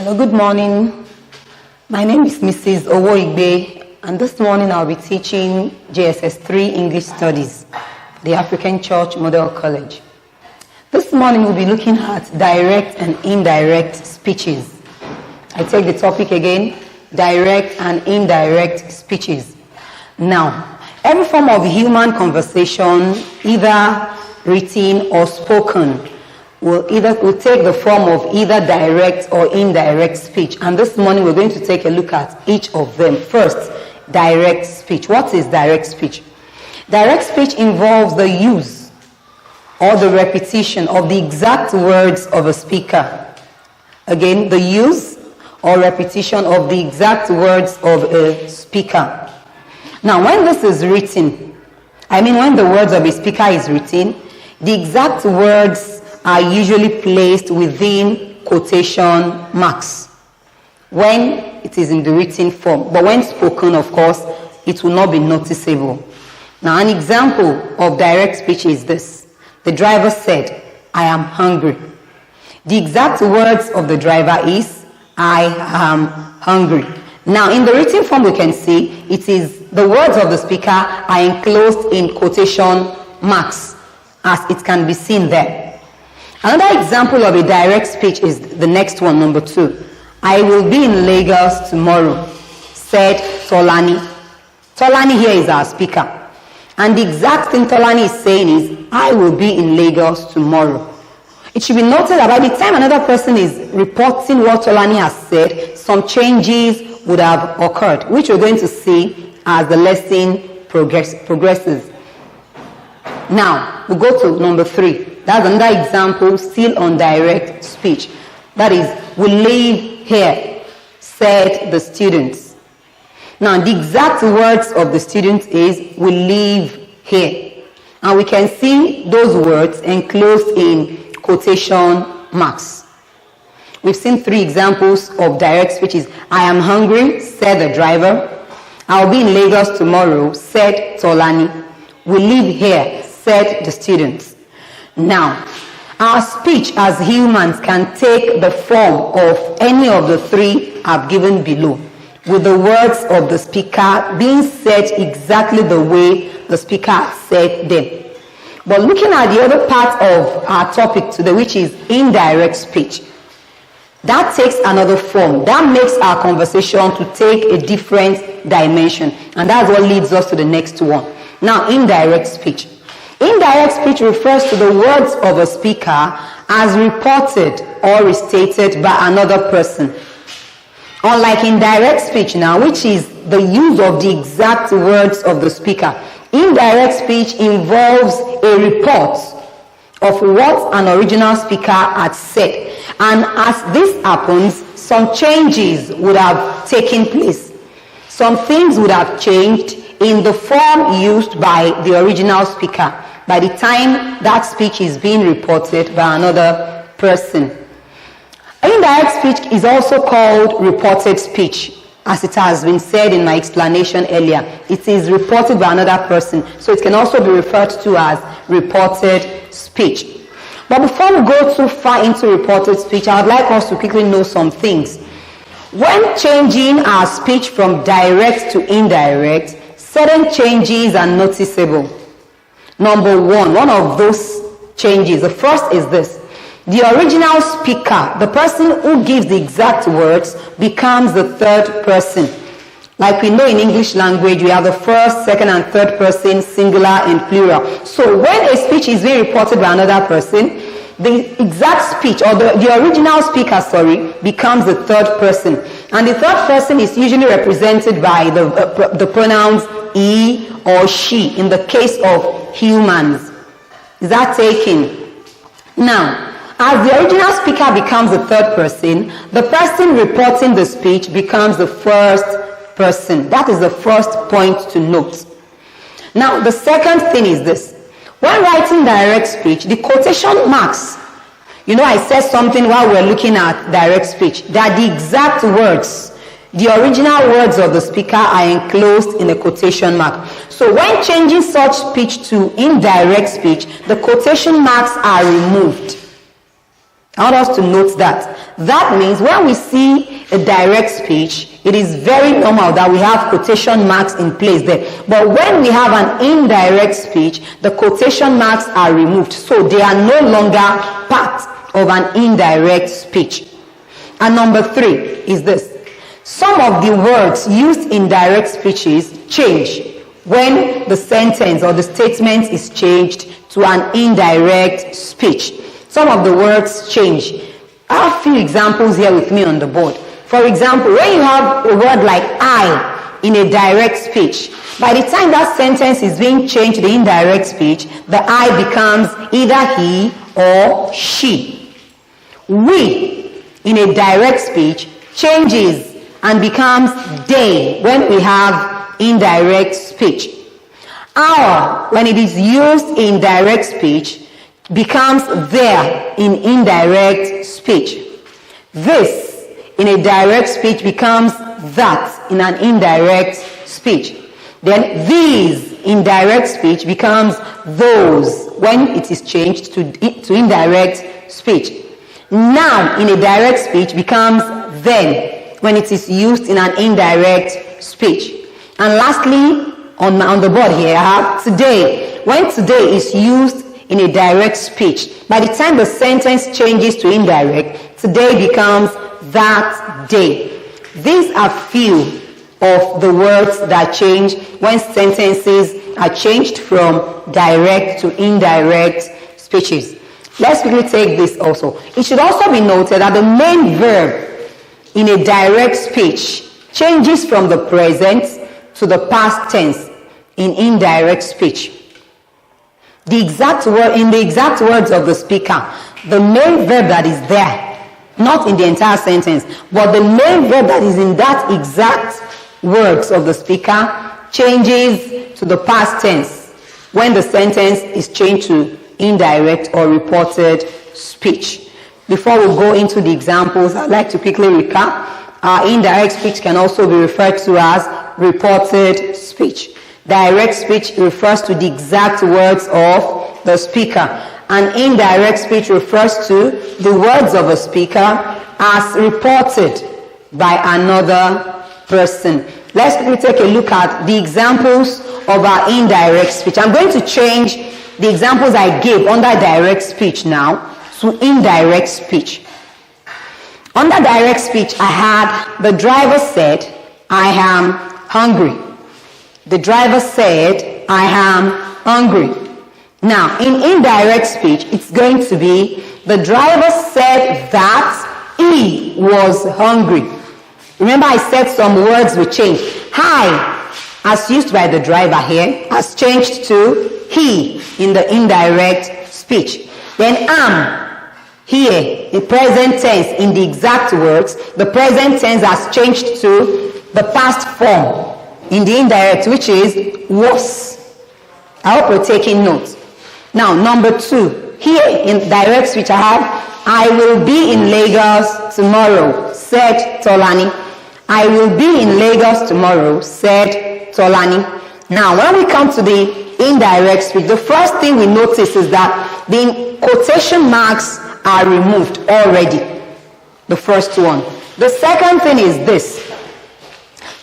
Hello, good morning. My name is Mrs. Ijaiye, and this morning I'll be teaching JSS3 English Studies, the African Church Model College. This morning we'll be looking at direct and indirect speeches. I take the topic again, direct and indirect speeches. Now, every form of human conversation, either written or spoken, will take the form of either direct or indirect speech. And this morning we're going to take a look at each of them. First, direct speech. What is direct speech? Direct speech involves the use or the repetition of the exact words of a speaker. Again, the use or repetition of the exact words of a speaker. Now, when this is written, when the words of a speaker is written, the exact words are usually placed within quotation marks when it is in the written form. But when spoken, of course, it will not be noticeable. Now, an example of direct speech is this. The driver said, "I am hungry." The exact words of the driver is, "I am hungry." Now, in the written form, we can see it is the words of the speaker are enclosed in quotation marks, as it can be seen there. Another example of a direct speech is the next one, number 2. "I will be in Lagos tomorrow," said Tolani. Tolani here is our speaker. And the exact thing Tolani is saying is, "I will be in Lagos tomorrow." It should be noted that by the time another person is reporting what Tolani has said, some changes would have occurred, which we're going to see as the lesson progresses. Now, we go to number 3. That's another example, still on direct speech. That is, "We live here," said the students. Now, the exact words of the students is, "We live here." And we can see those words enclosed in quotation marks. We've seen 3 examples of direct speeches. "I am hungry," said the driver. "I'll be in Lagos tomorrow," said Tolani. "We live here," said the students. Now, our speech as humans can take the form of any of the 3 I've given below, with the words of the speaker being said exactly the way the speaker said them. But looking at the other part of our topic today, which is indirect speech, that takes another form. That makes our conversation to take a different dimension. And that's what leads us to the next one. Now, indirect speech. Indirect speech refers to the words of a speaker as reported or restated by another person. Unlike indirect speech now, which is the use of the exact words of the speaker, indirect speech involves a report of what an original speaker had said. And as this happens, some changes would have taken place. Some things would have changed in the form used by the original speaker by the time that speech is being reported by another person. Indirect speech is also called reported speech, as it has been said in my explanation earlier. It is reported by another person, so it can also be referred to as reported speech. But before we go too far into reported speech, I would like us to quickly know some things. When changing our speech from direct to indirect, certain changes are noticeable. Number 1, one of those changes, the first is this. The original speaker, the person who gives the exact words, becomes the third person. Like we know in English language, we have the first, second, and third person, singular and plural. So when a speech is being reported by another person, the exact speech, or the original speaker, becomes the third person. And the third person is usually represented by the pronouns he or she in the case of humans. Is that taken? Now, as the original speaker becomes the third person, the person reporting the speech becomes the first person. That is the first point to note. Now, the second thing is this. When writing direct speech, the quotation marks, I said something while we're looking at direct speech, that the exact words, the original words of the speaker are enclosed in a quotation mark. So when changing such speech to indirect speech, the quotation marks are removed. I want us to note that. That means when we see a direct speech, it is very normal that we have quotation marks in place there. But when we have an indirect speech, the quotation marks are removed. So they are no longer part of an indirect speech. And number 3 is this. Some of the words used in direct speeches change when the sentence or the statement is changed to an indirect speech. Some of the words change. I have a few examples here with me on the board. For example, when you have a word like I in a direct speech, by the time that sentence is being changed to the indirect speech, the I becomes either he or she. We in a direct speech changes and becomes they when we have indirect speech. Our, when it is used in direct speech, becomes their in indirect speech. This in a direct speech becomes that in an indirect speech. Then these in direct speech becomes those when it is changed to indirect speech. Now in a direct speech becomes then when it is used in an indirect speech. And lastly, on the board here, I have today. When today is used in a direct speech, by the time the sentence changes to indirect, today becomes that day. These are few of the words that change when sentences are changed from direct to indirect speeches. Let's quickly take this also. It should also be noted that the main verb in a direct speech changes from the present to the past tense in indirect speech. In the exact words of the speaker, the main verb that is there, not in the entire sentence, but the main verb that is in that exact words of the speaker changes to the past tense when the sentence is changed to indirect or reported speech. Before we go into the examples, I'd like to quickly recap. Our indirect speech can also be referred to as reported speech. Direct speech refers to the exact words of the speaker. And indirect speech refers to the words of a speaker as reported by another person. Let's quickly take a look at the examples of our indirect speech. I'm going to change the examples I gave under direct speech now to indirect speech. Under direct speech, I had the driver said, I am hungry. The driver said, I am hungry. Now, in indirect speech, it's going to be, the driver said that he was hungry. Remember I said some words will change. I, as used by the driver here, has changed to he in the indirect speech. Then am, here, the present tense in the exact words, the present tense has changed to the past form in the indirect, which is was. I hope you're taking notes. Now, number 2. Here in direct speech, I have, I will be in Lagos tomorrow, said Tolani. I will be in Lagos tomorrow, said Tolani. Now, when we come to the indirect speech, the first thing we notice is that the quotation marks are removed already. The first one. The second thing is this.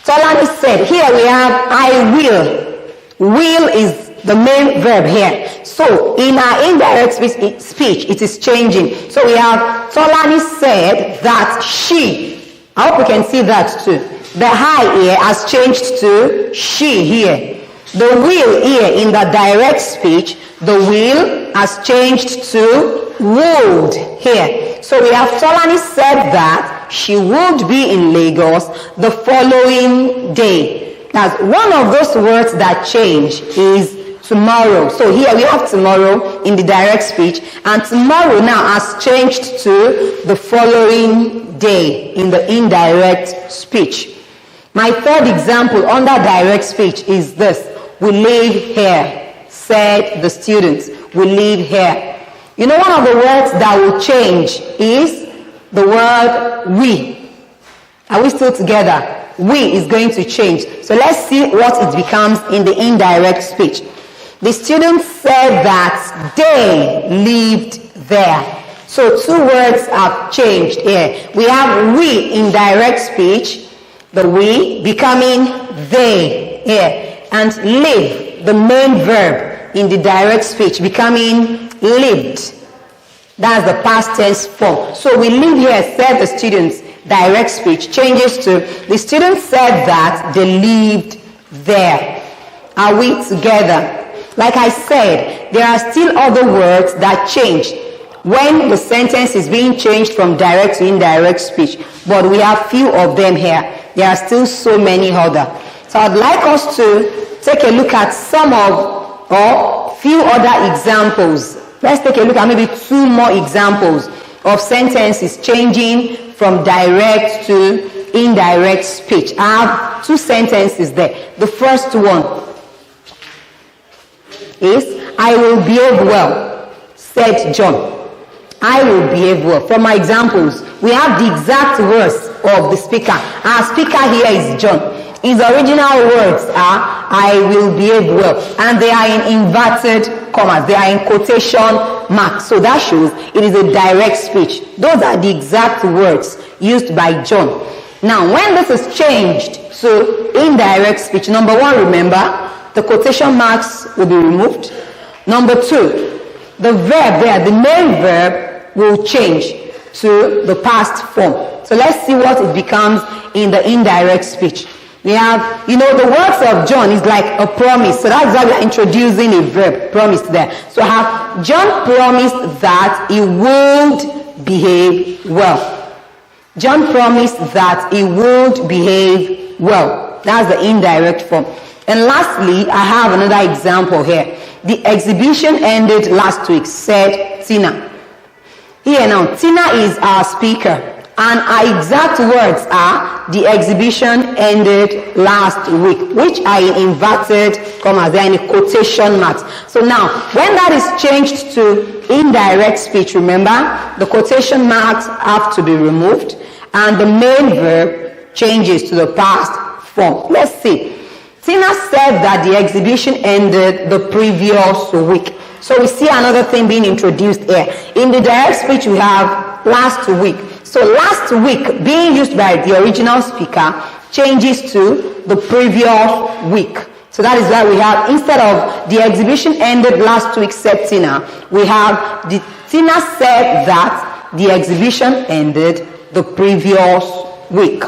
Tolani said, here we have I will. Will is the main verb here. So in our indirect speech, it is changing. So we have Tolani said that she. I hope you can see that too. The I here has changed to she here. The will here in the direct speech, the will has changed to would here. So we have Tolani said that she would be in Lagos the following day. Now, one of those words that change is tomorrow. So here we have tomorrow in the direct speech, and tomorrow now has changed to the following day in the indirect speech. My third example under direct speech is this. We live here, said the students. We live here. You know, one of the words that will change is the word we. Are we still together? We is going to change. So let's see what it becomes in the indirect speech. The students said that they lived there. So 2 words have changed here. We have we in direct speech, the we becoming they here, and live, the main verb in the direct speech, becoming lived. That's the past tense form. So we live here, said the students. Direct speech changes to the students said that they lived there. Are we together? Like I said, there are still other words that change when the sentence is being changed from direct to indirect speech, but we have few of them here. There are still so many other. So I'd like us to take a look at some of or few other examples. Let's take a look at maybe 2 more examples of sentences changing from direct to indirect speech. I have 2 sentences there. The first one is, I will behave well, said John. I will behave well. From my examples, we have the exact words of the speaker. Our speaker here is John. His original words are, I will behave well. And they are in inverted commas. They are in quotation marks. So that shows it is a direct speech. Those are the exact words used by John. Now, when this is changed to indirect speech, number 1, remember, the quotation marks will be removed. Number 2, the verb there, the main verb, will change to the past form. So let's see what it becomes in the indirect speech. We have, the words of John is like a promise. So that's why we're introducing a verb, promise there. So I have, John promised that he would behave well. John promised that he would behave well. That's the indirect form. And lastly, I have another example here. The exhibition ended last week, said Tina. Here now, Tina is our speaker, and our exact words are, the exhibition ended last week, which are in inverted commas, they are in quotation marks. So now, when that is changed to indirect speech, remember, the quotation marks have to be removed, and the main verb changes to the past form. Let's see. Tina said that the exhibition ended the previous week. So we see another thing being introduced here. In the direct speech, we have last week. So last week, being used by the original speaker, changes to the previous week. So that is why we have, instead of the exhibition ended last week, said Tina, we have Tina said that the exhibition ended the previous week.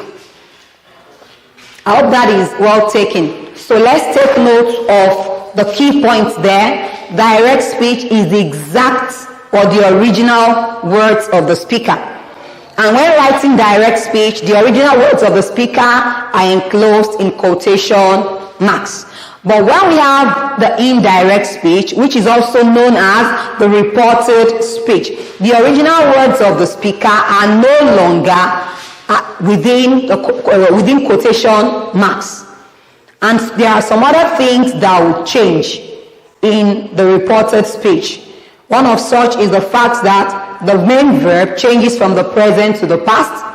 I hope that is well taken. So let's take note of the key points there. Direct speech is the exact or the original words of the speaker. And when writing direct speech, the original words of the speaker are enclosed in quotation marks. But when we have the indirect speech, which is also known as the reported speech, the original words of the speaker are no longer within quotation marks. And there are some other things that will change in the reported speech. One of such is the fact that the main verb changes from the present to the past.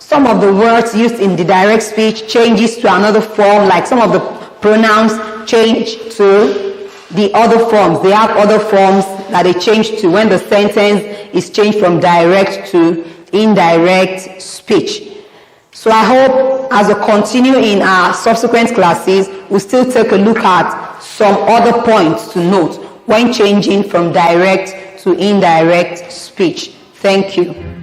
Some of the words used in the direct speech changes to another form, like some of the pronouns change to the other forms. They have other forms that they change to when the sentence is changed from direct to indirect speech. So I hope as we continue in our subsequent classes, we'll still take a look at some other points to note when changing from direct to indirect speech. Thank you.